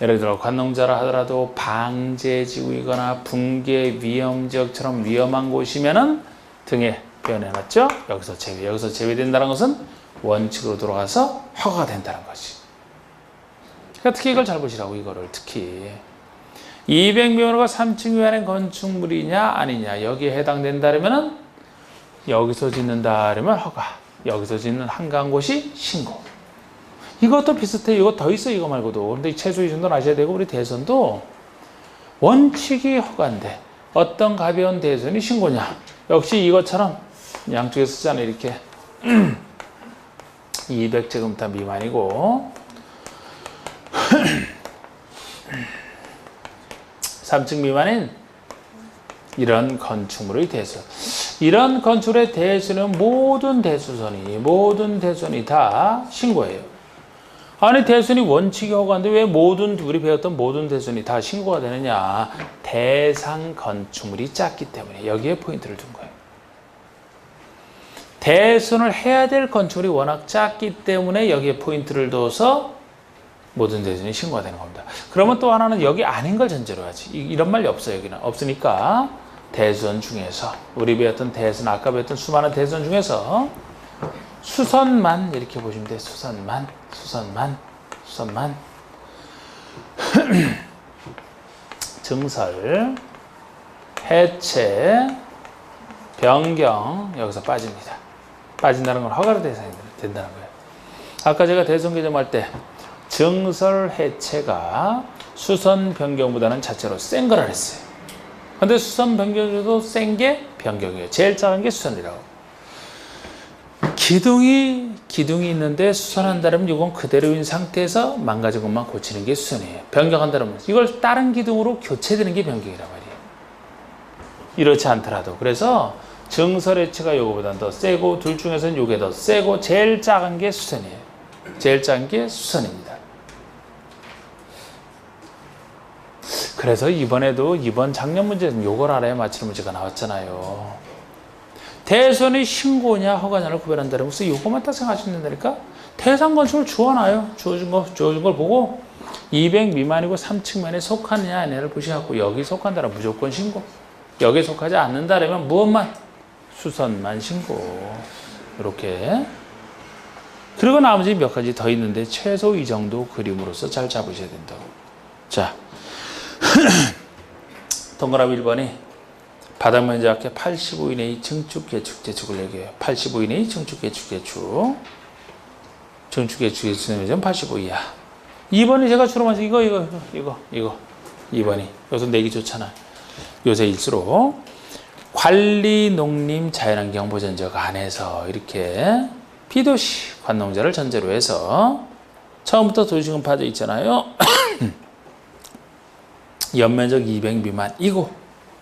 예를 들어 관농자라 하더라도 방제지구이거나 붕괴 위험지역처럼 위험한 곳이면은 등에 표현해놨죠. 여기서 제외된다는 것은 원칙으로 돌아가서 허가가 된다는 것이. 그러니까 특히 이걸 잘 보시라고, 이거를 특히. 200미만과 3층 미만의 건축물이냐 아니냐, 여기에 해당된다면은 여기서 짓는다 그러면 허가, 여기서 짓는 한가한 곳이 신고. 이것도 비슷해. 이거 더 있어, 이거 말고도. 근데 최소 이 정도는 아셔야 되고, 우리 대선도 원칙이 허가인데 어떤 가벼운 대선이 신고냐. 역시 이것처럼 양쪽에 쓰잖아요. 이렇게 200제곱미터 미만이고 3층 미만인 이런 건축물의 대수. 이런 건축물의 대수는 모든 대수선이 다 신고해요. 아니, 대선이 원칙이 허가인데 왜 우리 배웠던 모든 대선이 다 신고가 되느냐. 대상 건축물이 작기 때문에 여기에 포인트를 둔 거예요. 대선을 해야 될 건축물이 워낙 작기 때문에 여기에 포인트를 둬서 모든 대선이 신고가 되는 겁니다. 그러면 또 하나는 여기 아닌 걸 전제로 하지. 이런 말이 없어요. 여기는 없으니까 대선 중에서 우리 배웠던 대선, 아까 배웠던 수많은 대선 중에서 수선만 이렇게 보시면 돼요. 수선만 증설, 해체, 변경, 여기서 빠집니다. 빠진다는 건 허가로 대상이 된다는 거예요. 아까 제가 대선 개정할 때 증설 해체가 수선 변경보다는 자체로 센 거라 했어요. 근데 수선 변경 중에도 센 게 변경이에요. 제일 작은 게 수선이라고. 기둥이 있는데 수선한다면 이건 그대로인 상태에서 망가진 것만 고치는 게 수선이에요. 변경한다면 이걸 다른 기둥으로 교체되는 게 변경이란 말이에요. 이렇지 않더라도. 그래서 증설 해체가 이거보다는 더 세고, 둘 중에서는 이게 더 세고, 제일 작은 게 수선이에요. 제일 작은 게 수선입니다. 그래서 이번 작년 문제는 요걸 알아야 맞히는 문제가 나왔잖아요. 대선이 신고냐 허가냐를 구별한다는 것은 이것만 딱 생각하시면 된다니까. 대상 건축을 주어놔요. 주어진 걸 보고 200 미만이고 3층 미만에 속하느냐 아니냐를 보셔갖고 여기 속한다면 무조건 신고, 여기에 속하지 않는다면 무엇만? 수선만 신고. 이렇게. 그리고 나머지 몇 가지 더 있는데 최소 이 정도 그림으로서 잘 잡으셔야 된다고. 자, 동그라미 1번이 바닥 면적의 85 이내의 증축, 개축, 재축을 얘기해요. 85 이내의 증축, 개축, 재축. 증축, 개축, 재축은 85 이하. 2번이 제가 주로 마신 이거. 2번이. 여기서 내기 좋잖아. 요새 일수록 관리, 농림, 자연환경 보전적 안에서 이렇게 비도시, 관농자를 전제로 해서 처음부터 도시금 파져 있잖아요. 연면적 200 미만이고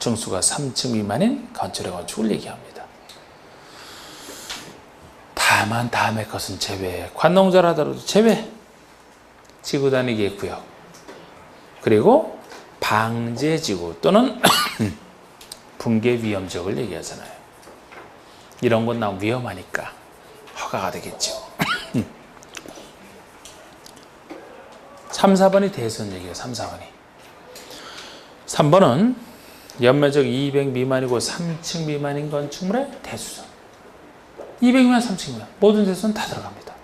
중수가 3층 미만인 건축의 건축을 얘기합니다. 다만 다음의 것은 제외. 관농자를 하더라도 제외. 지구 다니기의 구역. 그리고 방제지구 또는 붕괴 위험지역을 얘기하잖아요. 이런 건 너무 위험하니까 허가가 되겠죠. 3, 4번이 대선 얘기예요. 3, 4번이. 3번은 연면적 200 미만이고 3층 미만인 건축물의 대수선. 200 미만, 3층 미만. 모든 대수선 다 들어갑니다.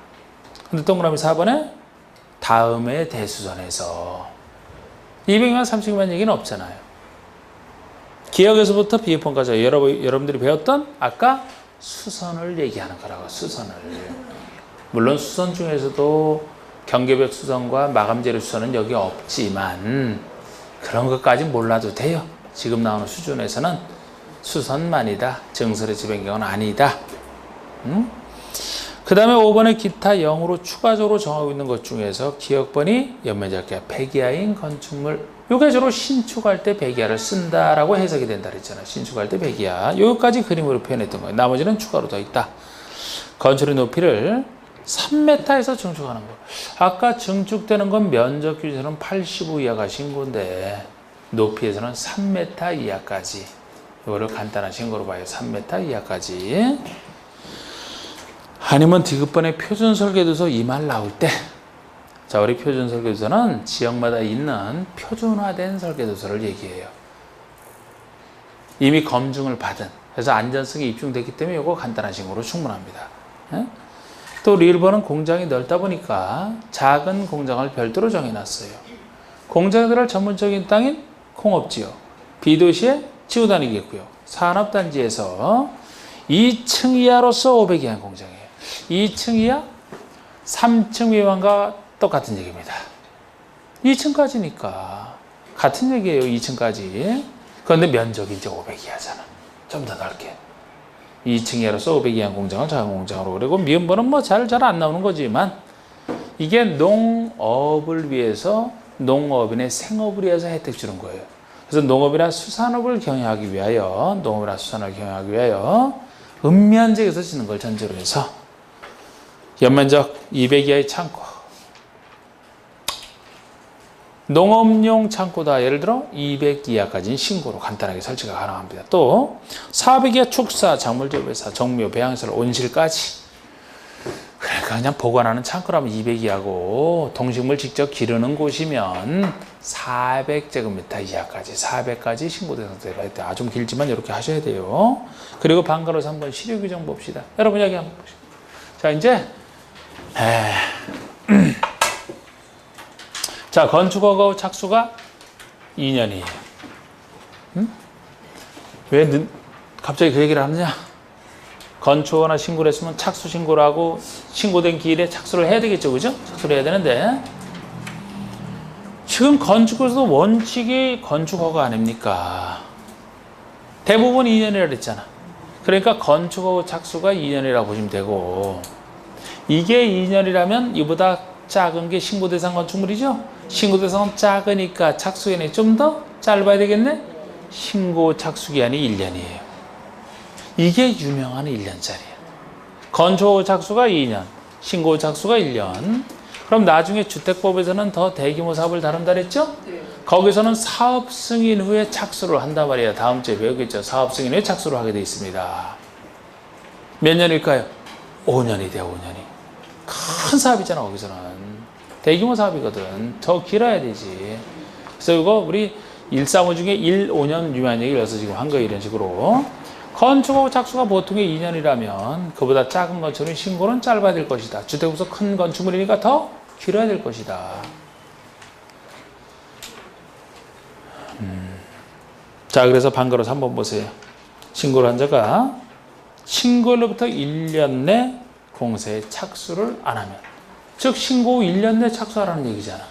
근데 동그라미 4번에 다음의 대수선에서 200 미만, 3층 미만 얘기는 없잖아요. 기역에서부터 비유폰까지 여러분들이 배웠던 아까 수선을 얘기하는 거라고. 수선을. 물론 수선 중에서도 경계벽 수선과 마감재료 수선은 여기 없지만 그런 것까지 몰라도 돼요. 지금 나오는 수준에서는 수선만이다. 증설의 지변경은 아니다. 그 다음에 5번에 기타 0으로 추가적으로 정하고 있는 것 중에서 기역번이 연면적기가 100이하인 건축물. 요게 주로 신축할 때 100이하를 쓴다라고 해석이 된다 그랬잖아요. 신축할 때 100이하. 요까지 그림으로 표현했던 거예요. 나머지는 추가로 더 있다. 건축의 높이를 3m에서 증축하는 거. 아까 증축되는 건 면적 기준으로는 85 이하가 신고인데 높이에서는 3m 이하까지. 이거를 간단한 신고로 봐요. 3m 이하까지. 아니면 디귿번의 표준 설계도서 이 말 나올 때, 자, 우리 표준 설계도서는 지역마다 있는 표준화된 설계도서를 얘기해요. 이미 검증을 받은. 그래서 안전성이 입증됐기 때문에 이거 간단한 신고로 충분합니다. 또 우리 1번은 공장이 넓다 보니까 작은 공장을 별도로 정해놨어요. 공장에 들어갈 전문적인 땅인 공업지역, B도시의 지구단위겠고요. 산업단지에서 2층 이하로서 500 이하 공장이에요. 2층 이하, 3층 미만과 똑같은 얘기입니다. 2층까지니까 같은 얘기예요. 2층까지. 그런데 면적이 이제 500 이하잖아. 좀 더 넓게. 2층 이하로서 500 이하 공장을 작은 공장으로. 그리고 미음번은 뭐 잘 안 나오는 거지만 이게 농업을 위해서 농업인의 생업을 위해서 혜택 주는 거예요. 그래서 농업이나 수산업을 경영하기 위하여 읍면지역에서 짓는 걸 전제로 해서 연면적 200 이하의 창고. 농업용 창고다. 예를 들어 200 이하까지는 신고로 간단하게 설치가 가능합니다. 또 400 이하 축사, 작물재배사, 정묘, 배양시설, 온실까지. 그러니까 그냥 보관하는 창고라면 200 이하고 동식물 직접 기르는 곳이면 400제곱미터 이하까지, 400까지 신고 대상 돼야 돼. 좀 길지만 이렇게 하셔야 돼요. 그리고 방가로서 한번 시료 규정 봅시다. 여러분 이야기 한번 보시죠. 자, 이제 자, 건축허가 착수가 2년이에요. 왜 갑자기 그 얘기를 하느냐? 건축허가나 신고를 했으면 착수 신고를 하고 신고된 기일에 착수를 해야 되겠죠, 그죠? 착수를 해야 되는데 지금 건축에서도 원칙이 건축허가 아닙니까? 대부분 2년이라 그랬잖아. 그러니까 건축허가 착수가 2년이라고 보시면 되고, 이게 2년이라면 이보다 작은 게 신고 대상 건축물이죠? 신고 대상은 작으니까 착수기간이 좀 더 짧아야 되겠네? 신고 착수기간이 1년이에요. 이게 유명한 1년짜리예요. 건축 착수가 2년, 신고 착수가 1년. 그럼 나중에 주택법에서는 더 대규모 사업을 다룬다 그랬죠? 네. 거기서는 사업 승인 후에 착수를 한단 말이에요. 다음 주에 배우겠죠. 사업 승인 후에 착수를 하게 되어 있습니다. 몇 년일까요? 5년이 돼요. 5년이. 큰 사업이잖아. 거기서는. 대규모 사업이거든. 더 길어야 되지. 그래서 이거 우리 135 중에 1, 5년 유효한 얘기를 해서 지금 한 거예요. 이런 식으로. 건축하고 착수가 보통의 2년이라면 그보다 작은 건축은 신고는 짧아야 될 것이다. 주택부서 큰 건축물이니까 더 길어야 될 것이다. 자, 그래서 방가로서 한번 보세요. 신고를 한 자가 신고로부터 1년 내 공사에 착수를 안 하면, 즉 신고 후 1년 내 착수하라는 얘기잖아.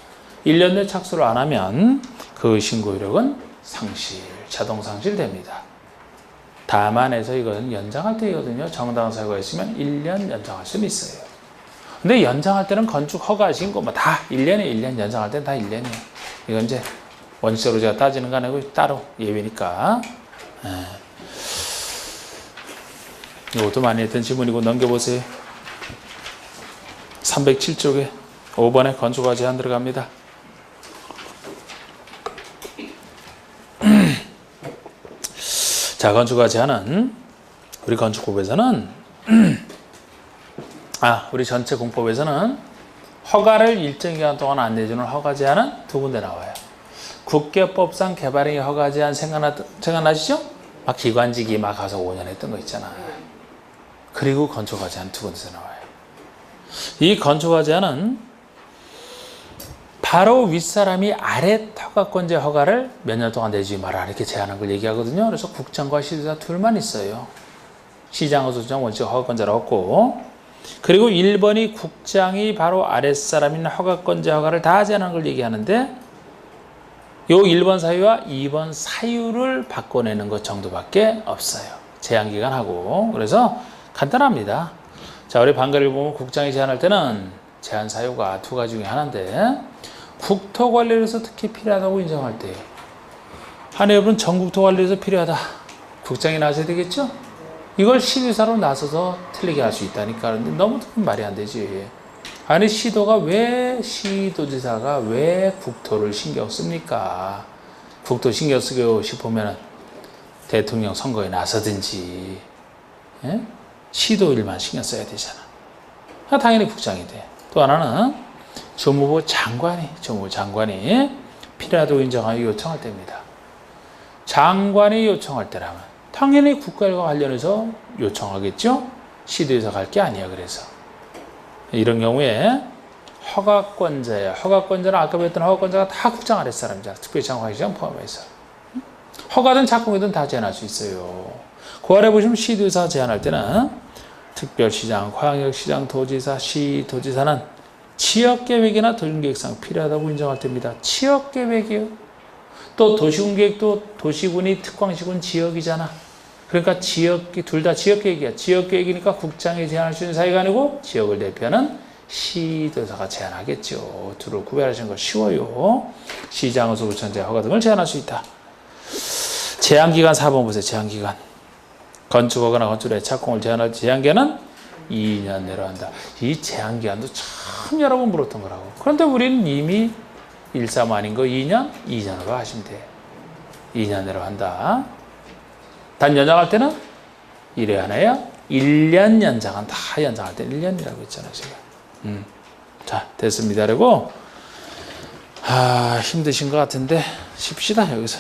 1년 내 착수를 안 하면 그 신고 효력은 상실, 자동 상실됩니다. 다만 해서 이것은 연장할 때이거든요. 정당한 사유가 있으면 1년 연장할 수는 있어요. 근데 연장할 때는 건축 허가하신 거 뭐 다 1년에 1년 연장할 때는 다 1년이에요. 이건 이제 원칙적으로 제가 따지는 거 아니고 따로 예외니까. 이것도 많이 했던 지문이고 넘겨보세요. 307쪽에 5번에 건축허가 제한 들어갑니다. 자, 건축허가 제한은 우리 건축법에서는 우리 전체 공법에서는 허가를 일정 기간 동안 안 내주는 허가 제한은 두 군데 나와요. 국계법상 개발행위 허가 제한 생각나시죠? 막 기관지기 막 가서 5년 했던 거 있잖아. 그리고 건축허가 제한 두 군데서 나와요. 이 건축허가 제한은 바로 윗사람이 아래 허가권자 허가를 몇 년 동안 내주지 마라 이렇게 제한한 걸 얘기하거든요. 그래서 국장과 시도자 둘만 있어요. 시장과 소장 원칙 허가권자로 없고, 그리고 1번이 국장이 바로 아랫사람인 허가권자 허가를 다 제한하는 걸 얘기하는데, 요 1번 사유와 2번 사유를 바꿔내는 것 정도밖에 없어요. 제한기간하고. 그래서 간단합니다. 자, 우리 방글을 보면 국장이 제한할 때는 제한 사유가 두 가지 중에 하나인데, 국토관리에서 특히 필요하다고 인정할 때요. 한해 여러분 전국토관리에서 필요하다. 국장이 나서야 되겠죠? 이걸 시도사로 나서서 틀리게 할 수 있다니까. 근데 너무 말이 안 되지. 아니 시도지사가 왜 국토를 신경 씁니까? 국토 신경 쓰고 싶으면 대통령 선거에 나서든지, 예? 시도 일만 신경 써야 되잖아. 당연히 국장이 돼. 또 하나는 조무부 장관이 필요하다고 인정하여 요청할 때입니다. 장관이 요청할 때라면 당연히 국가일과 관련해서 요청하겠죠? 시도에서 갈 게 아니야. 그래서 이런 경우에 허가권자야. 허가권자는 아까 배웠던 허가권자가 다 국장 아랫사람이잖아. 특별히 장관이 시장 포함해서. 허가든 작공이든 다 제한할 수 있어요. 그 아래 보시면 시도에서 제한할 때는 특별시장, 광역시장, 도지사, 시도지사는 지역계획이나 도시계획상 필요하다고 인정할 때입니다. 지역계획이요. 또 도시군계획도 도시군이 특광시군 지역이잖아. 그러니까 둘 다 지역계획이야. 지역계획이니까 국장이 제한할 수 있는 사유가 아니고 지역을 대표하는 시도사가 제한하겠죠. 둘을 구별하시는 거 쉬워요. 시장, 소부천재, 허가 등을 제한할 수 있다. 제한기간 4번 보세요. 제한기간. 건축허가나 건축의 착공을 제한할 제한기간은 2년 내로 한다. 이 제한기간도 참 여러 번 물었던 거라고. 그런데 우리는 이미 1.3 아닌 거 2년으로 하시면 돼. 2년 내로 한다. 단 연장할 때는 1회 하나야. 1년 연장은 다 연장할 때는 1년이라고 했잖아요. 제가. 자, 됐습니다. 그리고 힘드신 것 같은데 쉽시다 여기서.